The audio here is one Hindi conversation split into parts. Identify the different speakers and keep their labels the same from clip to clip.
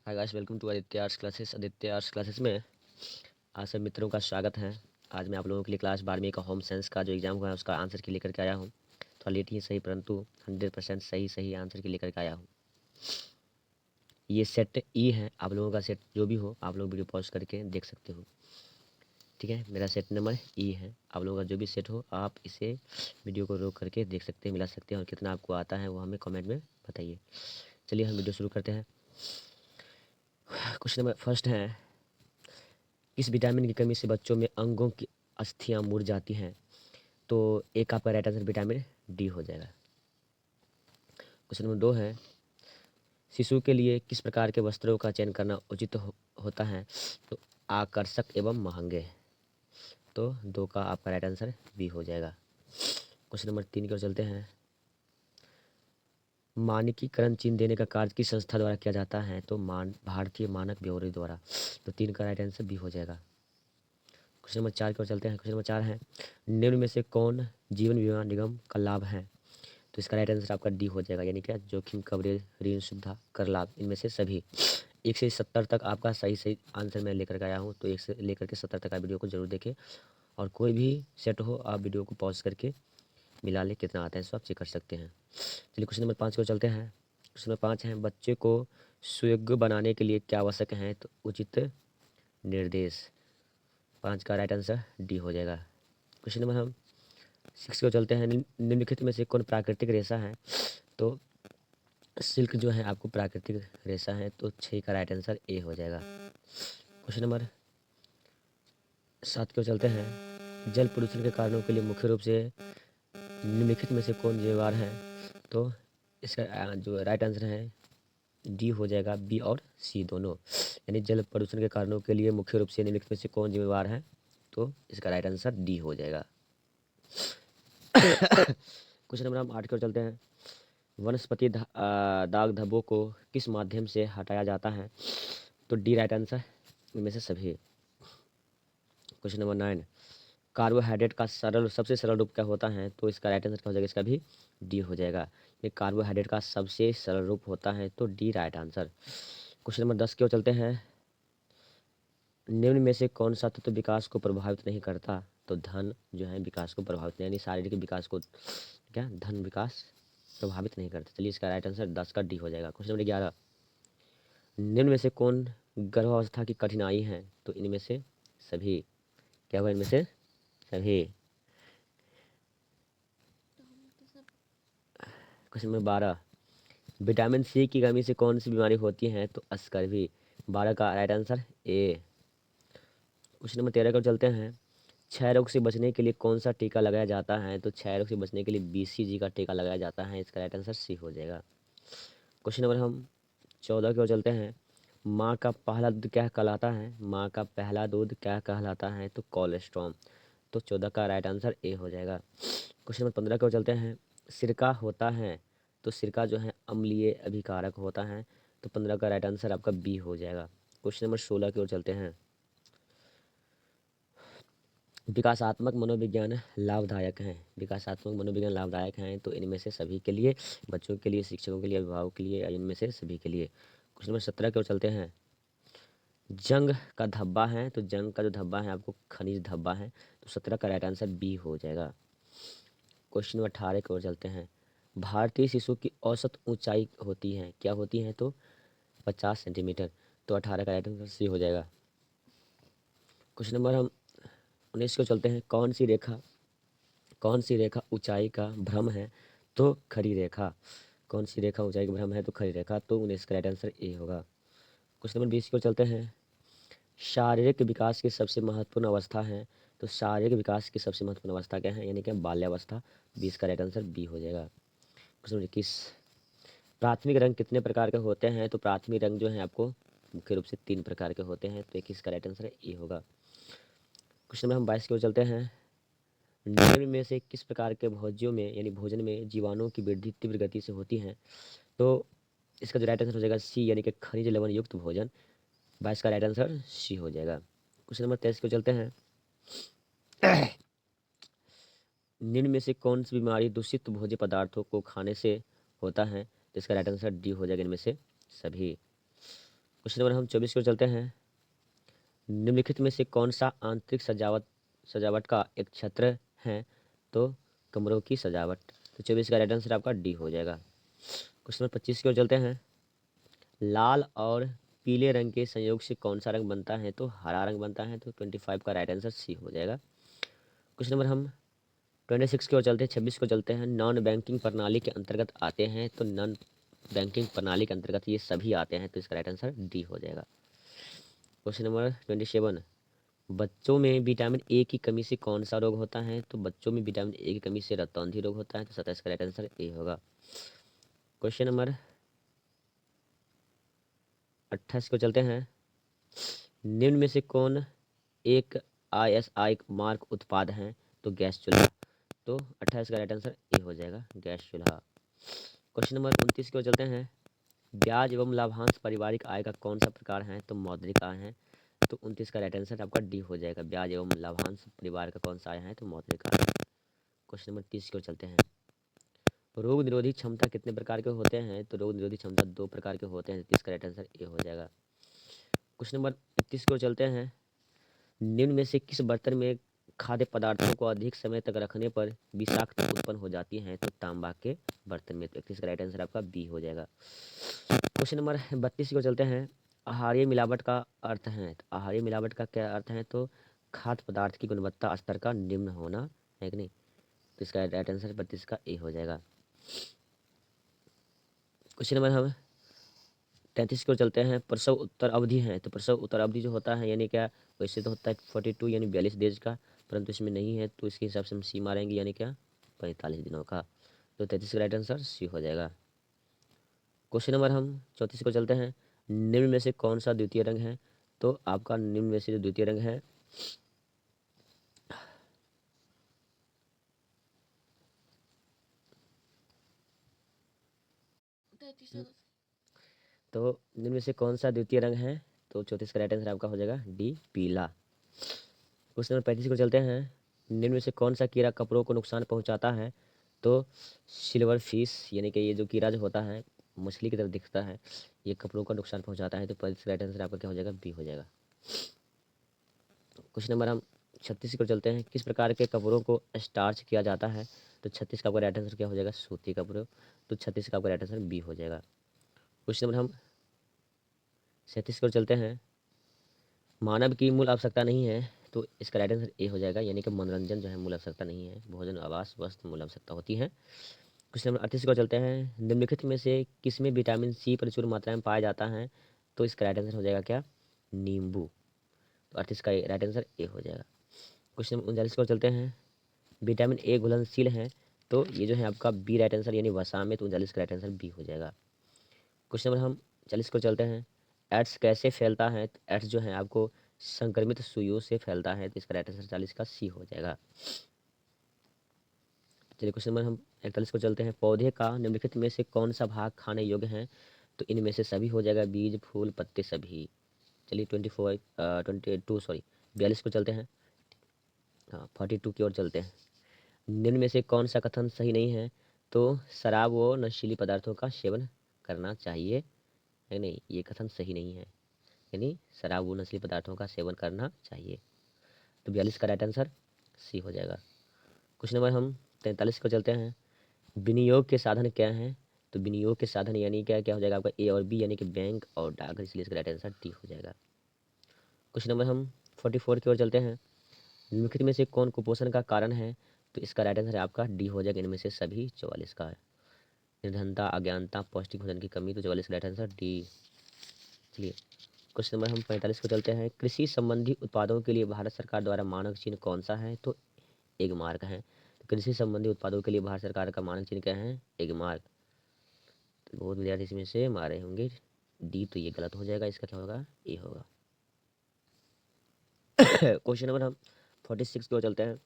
Speaker 1: Hi guys, welcome to Aditya arts classes. Aditya arts classes में आप सब मित्रों का स्वागत है। आज मैं आप लोगों के लिए क्लास 12वीं का होम साइंस का जो एग्ज़ाम हुआ है उसका आंसर की लेकर के आया हूँ। थोड़ा लेट ही सही, परंतु 100% सही आंसर की लेकर के आया हूँ। ये सेट ई है, आप लोगों का सेट जो भी हो आप लोग वीडियो पॉज करके देख सकते हो। ठीक है, मेरा सेट नंबर ई है। आप लोगों का जो भी सेट हो आप इसे वीडियो को रोक करके देख सकते हैं, मिला सकते हैं, और कितना आपको आता है वो हमें कमेंट में बताइए। चलिए हम वीडियो शुरू करते हैं। क्वेश्चन नंबर फर्स्ट है, किस विटामिन की कमी से बच्चों में अंगों की अस्थियां मुड़ जाती हैं? तो एक आपका राइट आंसर विटामिन डी हो जाएगा। क्वेश्चन नंबर 2 है, शिशु के लिए किस प्रकार के वस्त्रों का चयन करना उचित होता है? तो आकर्षक एवं महंगे। तो 2 का आपका राइट आंसर बी हो जाएगा। क्वेश्चन नंबर 3 की ओर चलते हैं, मानकीकरण चिन्ह देने का कार्य किस संस्था द्वारा किया जाता है? तो भारतीय मानक ब्यूरो द्वारा। तो 3 का राइट आंसर बी हो जाएगा। क्वेश्चन नंबर 4 की ओर चलते हैं। क्वेश्चन नंबर 4 है, निम्न में से कौन जीवन बीमा निगम का लाभ है? तो इसका राइट आंसर आपका डी हो जाएगा, यानी क्या जोखिम कवरेज, ऋण सुविधा, कर लाभ, इनमें से सभी। 1 से 70 तक आपका सही आंसर मैं लेकर के आया हूँ। तो 1 से लेकर के 70 तक आप वीडियो को जरूर देखें, और कोई भी सेट हो आप वीडियो को पॉज करके मिला ले, कितना आता है सो आप चेक कर सकते हैं। चलिए क्वेश्चन नंबर 5 को चलते हैं। क्वेश्चन नंबर 5 है, बच्चे को सुयोग्य बनाने के लिए क्या आवश्यक है? तो उचित निर्देश। 5 का राइट आंसर डी हो जाएगा। क्वेश्चन नंबर हम 6 को चलते हैं, निम्नलिखित में से कौन प्राकृतिक रेशा है? तो सिल्क जो है आपको प्राकृतिक रेशा है। तो 6 का राइट आंसर ए हो जाएगा। क्वेश्चन नंबर 7 को चलते हैं, जल प्रदूषण के कारणों के लिए मुख्य रूप से निम्नलिखित में से कौन जिम्मेवार है? तो इसका जो राइट आंसर है डी हो जाएगा, बी और सी दोनों। यानी जल प्रदूषण के कारणों के लिए मुख्य रूप से निम्नलिखित में से कौन जिम्मेवार है? तो इसका राइट आंसर डी हो जाएगा। क्वेश्चन नंबर हम 8 की ओर चलते हैं, वनस्पति दाग धब्बों को किस माध्यम से हटाया जाता है? तो डी राइट आंसर, इनमें से सभी। क्वेश्चन नंबर 9, कार्बोहाइड्रेट का सबसे सरल रूप क्या होता है? तो इसका राइट आंसर क्या हो जाएगा? इसका भी डी हो जाएगा। ये कार्बोहाइड्रेट का सबसे सरल रूप होता है, तो D right answer. Question number 10 की ओर चलते हैं, निम्न में से कौन सा तत्व विकास को प्रभावित नहीं करता? तो धन जो है विकास को प्रभावित नहीं, यानी शारीरिक विकास को क्या धन विकास प्रभावित नहीं करता। चलिए इसका राइट आंसर 10 का डी हो जाएगा। क्वेश्चन नंबर 11, निम्न में से कौन गर्भावस्था की कठिनाई है? तो इनमें से सभी। क्या हुआ? इनमें से सभी। क्वेश्चन नंबर 12, विटामिन सी की कमी से कौन सी बीमारी होती है? तो स्कर्वी। 12 का right answer A. Question number 13 को चलते हैं, क्षय रोग से बचने के लिए कौन सा टीका लगाया जाता है? तो क्षय रोग से बचने के लिए BCG का टीका लगाया जाता है। इसका राइट आंसर सी हो जाएगा। क्वेश्चन नंबर हम 14 की ओर चलते हैं, माँ का पहला दूध क्या कहलाता है? माँ का पहला दूध क्या कहलाता है? तो कोलेस्ट्रॉम। तो 14 का राइट आंसर ए हो जाएगा। क्वेश्चन नंबर 15 की ओर चलते हैं, सिरका होता है। तो सिरका जो है अम्लीय अभिकारक होता है। तो 15 का राइट आंसर आपका बी हो जाएगा। क्वेश्चन नंबर 16 की ओर चलते हैं, विकासात्मक मनोविज्ञान लाभदायक हैं। विकासात्मक मनोविज्ञान लाभदायक हैं, तो इनमें से सभी के लिए, बच्चों के लिए, शिक्षकों के लिए, अभिभावकों के लिए, इनमें से सभी के लिए। क्वेश्चन नंबर 17 की ओर चलते हैं, जंग का धब्बा है। तो जंग का जो धब्बा है आपको खनिज धब्बा है। तो 17 का राइट आंसर बी हो जाएगा। क्वेश्चन नंबर 18 की ओर चलते हैं, भारतीय शिशु की औसत ऊंचाई होती है, क्या होती है? तो 50 सेंटीमीटर। तो 18 का राइट आंसर सी हो जाएगा। क्वेश्चन नंबर हम 19 को चलते हैं, कौन सी रेखा ऊंचाई का भ्रम है? तो खड़ी रेखा। कौन सी रेखा ऊंचाई का भ्रम है? तो खड़ी रेखा। तो 19 का राइट आंसर ए होगा। क्वेश्चन नंबर 20 को चलते हैं, शारीरिक विकास की सबसे महत्वपूर्ण अवस्था है। तो शारीरिक विकास की सबसे महत्वपूर्ण अवस्था क्या है? यानी कि बाल्यावस्था। 20 का राइट आंसर बी हो जाएगा। क्वेश्चन नंबर 21, प्राथमिक रंग कितने प्रकार के होते हैं? तो प्राथमिक रंग जो है आपको मुख्य रूप से 3 प्रकार के होते हैं। तो 21 का राइट आंसर ए होगा। क्वेश्चन नंबर हम 22 की ओर चलते हैं, निम्न में से किस प्रकार के भोज्यों में यानी भोजन में जीवाणुओं की वृद्धि तीव्र गति से होती है? तो इसका जो राइट आंसर हो जाएगा सी, यानी कि खनिज लवण युक्त भोजन। 22 का राइट आंसर सी हो जाएगा। क्वेश्चन नंबर 23 को चलते हैं, निम्न में से कौन सी बीमारी दूषित भोज्य पदार्थों को खाने से होता है? तो इसका राइट आंसर डी हो जाएगा, इनमें से सभी। क्वेश्चन नंबर हम 24 की ओर चलते हैं। निम्नलिखित में से कौन सा आंतरिक सजावट का एक क्षेत्र है? तो कमरों की सजावट। तो 24 का राइट आंसर आपका डी हो जाएगा। क्वेश्चन नंबर 25 की ओर चलते हैं। लाल और पीले रंग के संयोग से कौन सा रंग बनता है? तो हरा रंग बनता है। तो 25 का राइट आंसर सी हो जाएगा। क्वेश्चन नंबर हम 26 की ओर चलते हैं। 26 को चलते हैं। नॉन बैंकिंग प्रणाली के अंतर्गत आते हैं। तो नॉन बैंकिंग प्रणाली के अंतर्गत ये सभी आते हैं। तो इसका राइट आंसर डी हो जाएगा। क्वेश्चन नंबर 27, बच्चों में विटामिन ए की कमी से कौन सा रोग होता है? तो बच्चों में विटामिन ए की कमी से रक्तअंधी रोग होता है। तो 27 का राइट आंसर ए होगा। क्वेश्चन नंबर 28 को चलते हैं। निम्न में से कौन एक ISI मार्क उत्पाद है? तो गैस चूल्हा। तो 28 का राइट आंसर ए हो जाएगा, गैस चूल्हा। क्वेश्चन नंबर 29 की ओर चलते हैं। ब्याज एवं लाभांश पारिवारिक आय का कौन सा प्रकार है? तो मौद्रिक आय है। तो 29 का राइट आंसर आपका डी हो जाएगा। ब्याज एवं लाभांश परिवार का कौन सा आय है? तो मौद्रिक आय। क्वेश्चन नंबर 30 की ओर चलते हैं। रोग निरोधी क्षमता कितने प्रकार के होते हैं? तो रोग निरोधी क्षमता 2 प्रकार के होते हैं। 30 का राइट आंसर ए हो जाएगा। क्वेश्चन नंबर 31 की ओर चलते हैं। निम्न में से किस बर्तन में खाद्य पदार्थों को अधिक समय तक रखने पर विषाक्तता उत्पन्न हो जाती है? तो तांबा के बर्तन में। तो 31 का राइट आंसर आपका बी हो जाएगा। क्वेश्चन नंबर 32 को चलते हैं। आहारीय मिलावट का अर्थ है। तो आहारीय मिलावट का क्या अर्थ है? तो खाद्य पदार्थ की गुणवत्ता स्तर का निम्न होना, है कि नहीं? तो इसका राइट आंसर 32 का ए हो जाएगा। क्वेश्चन नंबर हम 33 को चलते हैं। प्रसव उत्तर अवधि है। तो प्रसव उत्तर अवधि जो होता है यानी क्या, वैसे तो होता है 42 यानी 42 डेज का, परंतु इसमें नहीं है तो इसके हिसाब से हम सी मारेंगे यानी क्या 45 दिनों का। तो 33 का राइट आंसर सी हो जाएगा। क्वेश्चन नंबर हम 34 को चलते हैं। निम्न में से कौन सा द्वितीय रंग है? तो आपका निम्न में से जो द्वितीय रंग है तो निम्न में से कौन सा द्वितीय रंग है? तो 34 का राइट आंसर आपका हो जाएगा डी पीला। क्वेश्चन नंबर 35 को चलते हैं। निम्न में से कौन सा कीड़ा कपड़ों को नुकसान पहुंचाता है? तो सिल्वर फिश यानी कि ये जो कीड़ा जो होता है मछली की तरह दिखता है, ये कपड़ों को नुकसान पहुंचाता है। तो 35 का राइट आंसर आपका क्या हो जाएगा? बी हो जाएगा। क्वेश्चन नंबर हम 36 को चलते हैं। किस प्रकार के कपड़ों को स्टार्च किया जाता है? तो 36 का आपका राइट आंसर क्या हो जाएगा? सूती कपड़ों। तो 36 का आपका राइट आंसर बी हो जाएगा। क्वेश्चन नंबर हम 37 को चलते हैं। मानव की मूल आवश्यकता नहीं है। तो इसका राइट आंसर ए हो जाएगा यानी कि मनोरंजन जो है मूल आवश्यकता नहीं है। भोजन, आवास, वस्त्र मूल आवश्यकता होती है। क्वेश्चन नंबर 38 को चलते हैं। निम्नलिखित में से किसमें विटामिन सी प्रचुर मात्रा में पाया जाता है? तो इसका राइट आंसर हो जाएगा क्या? नींबू। तो 38 का राइट आंसर ए हो जाएगा। क्वेश्चन नंबर 39 को चलते हैं। विटामिन ए घुलनशील है। तो ये जो है आपका बी राइट आंसर यानी वसा में। तो 39 का राइट आंसर बी हो जाएगा। क्वेश्चन नंबर हम 40 को चलते हैं। एड्स कैसे फैलता है? तो एड्स जो है आपको संक्रमित सुइयों से फैलता है। तो इसका राइट आंसर 40 का सी हो जाएगा। चलिए क्वेश्चन नंबर हम 41 को चलते हैं। पौधे का निम्नलिखित में से कौन सा भाग खाने योग्य है? तो इनमें से सभी हो जाएगा, बीज, फूल, पत्ते सभी। चलिए 22 सॉरी 42 को चलते हैं। हाँ 42 की ओर चलते हैं। निम्न में से कौन सा कथन सही नहीं है? तो शराब व नशीली पदार्थों का सेवन करना चाहिए, है नहीं, ये कथन सही नहीं है। यानी शराब व नशीली पदार्थों का सेवन करना चाहिए। तो 42 का राइट आंसर सी हो जाएगा। क्वेश्चन नंबर हम 43 को चलते हैं। विनियोग के साधन क्या हैं? तो विनियोग के साधन यानी क्या क्या हो जाएगा आपका ए और बी यानी कि बैंक और डाक, इसलिए इसका राइट आंसर डी हो जाएगा। क्वेश्चन नंबर हम 44 की ओर चलते हैं। निम्नलिखित में से कौन कुपोषण का कारण है? तो इसका राइट आंसर आपका डी हो जाएगा। इनमें से सभी 44 का है। निर्धनता, अज्ञानता, पौष्टिक भोजन की कमी। तो 44 का राइट आंसर डी। चलिए क्वेश्चन नंबर हम 45 को चलते हैं। कृषि संबंधी उत्पादों के लिए भारत सरकार द्वारा मानक चिन्ह कौन सा है? तो एग मार्क है। तो कृषि संबंधी उत्पादों के लिए भारत सरकार का मानक चिन्ह क्या है? Egg mark. तो बहुत विद्यार्थी इसमें से मारे होंगे डी, तो ये गलत हो जाएगा। इसका क्या होगा? ए होगा। क्वेश्चन नंबर हम 46 की ओर चलते हैं।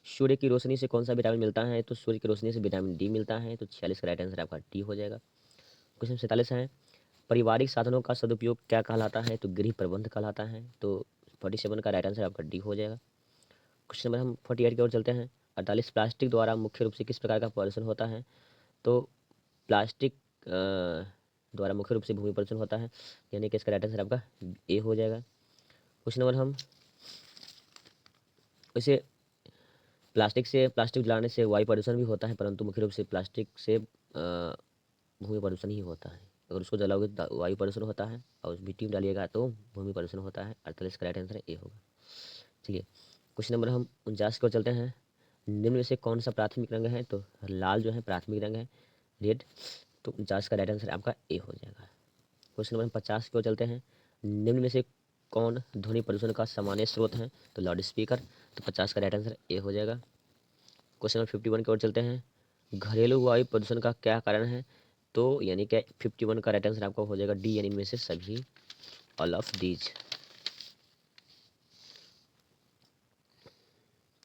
Speaker 1: सूर्य की रोशनी से कौन सा विटामिन मिलता है? तो सूर्य की रोशनी से विटामिन डी मिलता है। तो 46 का राइट आंसर आपका डी हो जाएगा। क्वेश्चन 47 है। पारिवारिक साधनों का सदुपयोग क्या कहलाता है? तो गृह प्रबंध कहलाता है। तो 47 का राइट आंसर आपका डी हो जाएगा। क्वेश्चन नंबर हम 48 की ओर चलते हैं। 48, प्लास्टिक द्वारा मुख्य रूप से किस प्रकार का प्रदूषण होता है? तो प्लास्टिक द्वारा मुख्य रूप से भूमि प्रदूषण होता है, यानी कि इसका राइट आंसर आपका ए हो जाएगा। क्वेश्चन नंबर हम वैसे प्लास्टिक जलाने से वायु प्रदूषण भी होता है, परंतु मुख्य रूप से प्लास्टिक से भूमि प्रदूषण ही होता है। अगर उसको जलाओगे तो वायु प्रदूषण होता है, और उस मिट्टी में डालिएगा तो भूमि प्रदूषण होता है, अर्थात इसका राइट आंसर ए होगा। चलिए क्वेश्चन नंबर हम 49 को चलते हैं। निम्न में से कौन सा प्राथमिक रंग है? तो लाल जो है प्राथमिक रंग है, रेड। तो 49 का राइट आंसर आपका ए हो जाएगा। क्वेश्चन नंबर 50 की ओर चलते हैं। निम्न में से कौन ध्वनि प्रदूषण का सामान्य स्रोत है? तो लाउड स्पीकर। तो 50 का राइट आंसर ए हो जाएगा। क्वेश्चन नंबर 51 की ओर चलते हैं। घरेलू वायु प्रदूषण का क्या कारण है? तो यानी कि 51 का राइट आंसर आपका हो जाएगा डी, यानी इनमें से सभी, ऑल ऑफ दीज।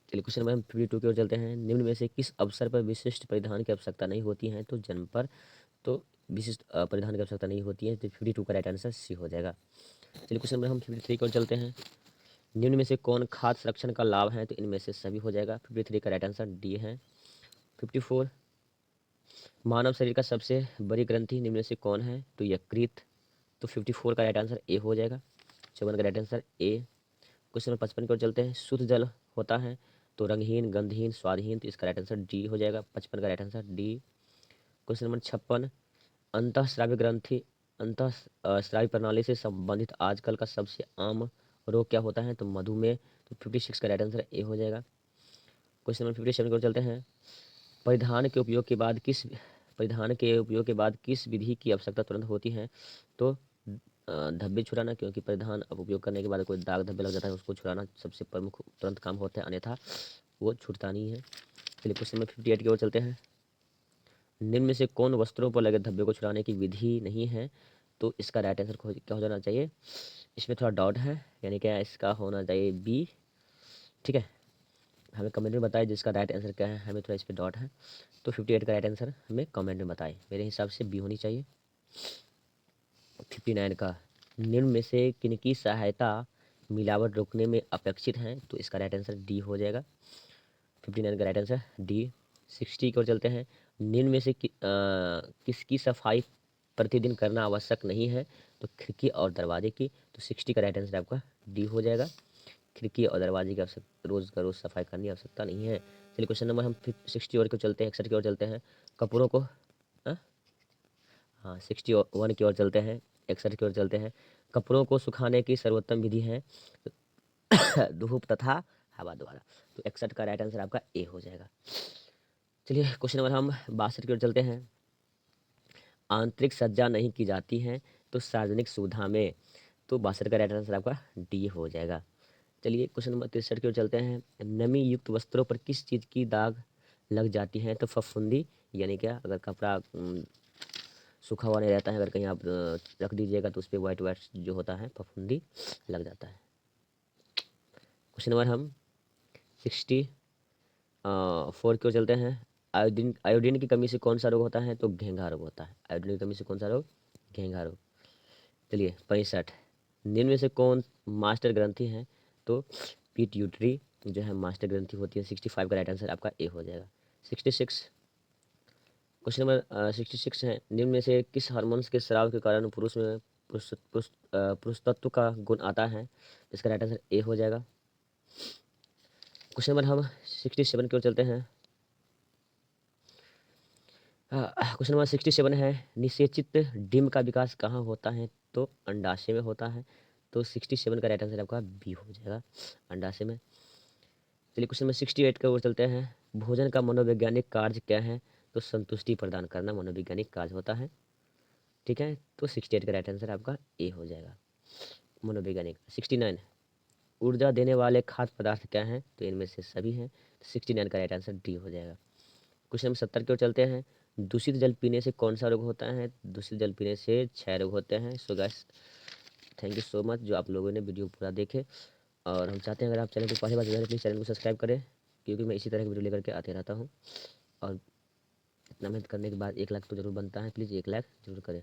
Speaker 1: चलिए क्वेश्चन नंबर 52 की ओर चलते हैं। निम्न में से किस अवसर पर विशिष्ट परिधान की आवश्यकता नहीं होती है? तो जन्म पर। तो विशिष्ट परिधान की आवश्यकता नहीं होती है, तो 52 का राइट आंसर सी हो जाएगा। चलिए क्वेश्चन नंबर हम 53 की ओर चलते हैं। निम्न में से कौन खाद्य संरक्षण का लाभ है? तो इनमें से सभी हो जाएगा। 53 का राइट आंसर डी है। 54, मानव शरीर का सबसे बड़ी ग्रंथि निम्न में से कौन है? तो यकृत। तो 54 का राइट आंसर ए हो जाएगा। 54 का right answer A. Question number 55 की ओर चलते हैं। शुद्ध जल होता है तो रंगहीन, गंधहीन, स्वादहीन। तो इसका राइट आंसर डी हो जाएगा। 55 का right answer D. Question number 56, अंतःस्रावी ग्रंथि अंतःस्रावी प्रणाली से संबंधित आजकल का सबसे आम रोग क्या होता है? तो मधुमेह। तो 56 का राइट आंसर ए हो जाएगा। क्वेश्चन नंबर 57 की ओर चलते हैं। परिधान के उपयोग के बाद किस विधि की आवश्यकता तुरंत होती है? तो धब्बे छुड़ाना, क्योंकि परिधान अब उपयोग करने के बाद कोई दाग धब्बे लग जाता है, उसको छुड़ाना सबसे प्रमुख तुरंत काम होता है, अन्यथा वो छूटता नहीं है। चलिए क्वेश्चन नंबर 58 की ओर चलते हैं। निम्न में से कौन वस्त्रों पर लगे धब्बे को छुड़ाने की विधि नहीं है? तो इसका राइट आंसर क्या हो जाना चाहिए? इसमें थोड़ा डाउट है, यानी क्या इसका होना चाहिए बी। ठीक है, हमें कमेंट में बताएं जिसका राइट आंसर क्या है, हमें थोड़ा इस पर डाउट है। तो 58 का राइट आंसर हमें कमेंट में बताएं। मेरे हिसाब से बी होनी चाहिए। 59 का, निम्न में से किनकी सहायता मिलावट रोकने में अपेक्षित है? तो इसका राइट आंसर डी हो जाएगा। 59 का राइट आंसर डी। 60 की ओर चलते हैं। निम्न में से किसकी सफाई प्रतिदिन करना आवश्यक नहीं है? तो खिड़की और दरवाजे की। तो 60 का राइट आंसर आपका डी हो जाएगा। खिड़की और दरवाजे की आवश्यकता रोज का रोज सफाई करने की आवश्यकता नहीं है। चलिए क्वेश्चन नंबर हम 60 ओर को चलते हैं, 61 की ओर चलते हैं। कपड़ों को हाँ 61 की ओर चलते हैं, 61 की ओर चलते हैं। कपड़ों को सुखाने की सर्वोत्तम विधि है धूप तथा हवा द्वारा। तो 61 का राइट आंसर आपका ए हो जाएगा। चलिए क्वेश्चन नंबर हम 62 की ओर चलते हैं। आंतरिक सज्जा नहीं की जाती है तो सार्वजनिक सुविधा में। तो 62 का राइट आंसर आपका डी हो जाएगा। चलिए क्वेश्चन नंबर 63 की ओर चलते हैं। नमी युक्त वस्त्रों पर किस चीज़ की दाग लग जाती है? तो फफूंदी, यानी क्या अगर कपड़ा सूखा हुआ नहीं रहता है, अगर कहीं आप रख दीजिएगा तो उस पर वाइट वाइट जो होता है फफूंदी लग जाता है। क्वेश्चन नंबर हम 64 की ओर चलते हैं। आयोडीन की कमी से कौन सा रोग होता है? तो घेंघा रोग होता है। आयोडीन की कमी से कौन सा रोग? घेंघा रोग। चलिए 65, निम्न में से कौन मास्टर ग्रंथि है? तो पिट्यूटरी जो है मास्टर ग्रंथि होती है। 65 का राइट आंसर आपका ए हो जाएगा। 66, क्वेश्चन नंबर 66 है। निम्न में से किस हार्मोन्स के स्राव के कारण पुरुष में पुरुषत्व का गुण आता है? इसका राइट आंसर ए हो जाएगा। क्वेश्चन नंबर हम 67 की ओर चलते हैं। क्वेश्चन नंबर 67 है। निषेचित डिम का विकास कहाँ होता है? तो अंडाशय में होता है। तो 67 का राइट आंसर आपका बी हो जाएगा, अंडाशय में। चलिए क्वेश्चन नंबर 68 की ओर चलते हैं। भोजन का मनोवैज्ञानिक कार्य क्या है? तो संतुष्टि प्रदान करना मनोवैज्ञानिक कार्य होता है। ठीक है, तो 68 का राइट आंसर आपका ए हो जाएगा, मनोवैज्ञानिक। 69, ऊर्जा देने वाले खाद्य पदार्थ क्या हैं? तो इनमें से सभी हैं। 69 का राइट आंसर डी हो जाएगा। क्वेश्चन नंबर 70 की ओर चलते हैं। दूषित जल पीने से कौन सा रोग होता है? दूषित जल पीने से 6 रोग होते हैं। So guys thank you so much जो आप लोगों ने वीडियो पूरा देखे, और हम चाहते हैं अगर आप चैनल को पहली बार देख रहे हैं प्लीज़ चैनल को सब्सक्राइब करें, क्योंकि मैं इसी तरह की वीडियो लेकर के आते रहता हूँ। और इतना मेहनत करने के बाद 1 लाख तो जरूर बनता है, प्लीज़ 1 लाख जरूर करें।